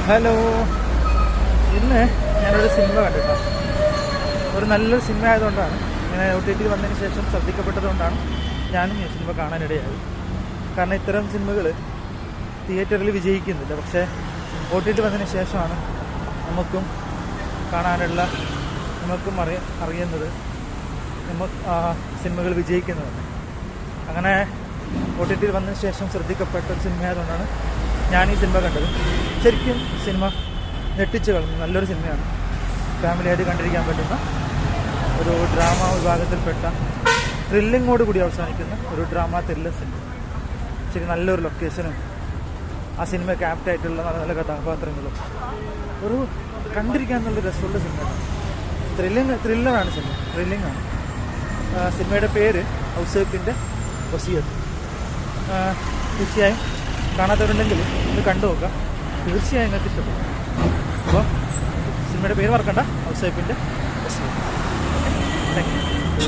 Hello, ഇന്ന് ഞാനൊരു cinema കണ്ടിട്ടാണ്. ഒരു നല്ലൊരു സിനിമ ആയതുകൊണ്ടാണ്, ഇങ്ങനെ OTT വന്നതിന് ശേഷം ശ്രദ്ധിക്കപ്പെട്ടതുകൊണ്ടാണ് ഞാനും ഈ സിനിമ കാണാനിടയായി. കാരണം ഇത്തരം സിനിമകൾ തിയേറ്ററിൽ വിജയിക്കുന്നില്ല, പക്ഷേ OTT വന്നതിന് ശേഷമാണ് നമുക്കും കാണാനുള്ള, നമുക്കും അറിയുന്നത് സിനിമകൾ വിജയിക്കുന്നതാണ്. അങ്ങനെ OTT വന്നതിന് ശേഷം ശ്രദ്ധിക്കപ്പെട്ട ഒരു സിനിമ ആയതുകൊണ്ടാണ് ഞാൻ ഈ സിനിമ കണ്ടത്. ശരിക്കും സിനിമ ഞെട്ടിച്ച് കളഞ്ഞു. നല്ലൊരു സിനിമയാണ്, ഫാമിലിയായിട്ട് കണ്ടിരിക്കാൻ പറ്റുന്ന ഒരു ഡ്രാമ വിഭാഗത്തിൽപ്പെട്ട ത്രില്ലിങ്ങോട് കൂടി അവസാനിക്കുന്ന ഒരു ഡ്രാമ ത്രില്ലർ സിനിമ. ശരി, നല്ലൊരു ലൊക്കേഷനും ആ സിനിമ ക്യാപ്റ്റായിട്ടുള്ള നല്ല നല്ല കഥാപാത്രങ്ങളും, ഒരു കണ്ടിരിക്കാൻ നല്ല രസമുള്ള സിനിമയാണ്. ത്രില്ലറാണ് സിനിമ, ത്രില്ലിങ്ങാണ്. സിനിമയുടെ പേര് ഔസേപ്പിൻ്റെ വസിയത്ത്. തീർച്ചയായും കാണാത്തവരുണ്ടെങ്കിൽ ഒന്ന് കണ്ടു നോക്കാം, തീർച്ചയായും നിങ്ങൾക്ക് ഇഷ്ടപ്പെടും. അപ്പോൾ സിനിമയുടെ പേര് മറക്കണ്ട, ഔസേപ്പിൻ്റെ വസിയത്ത്. Okay, thank U.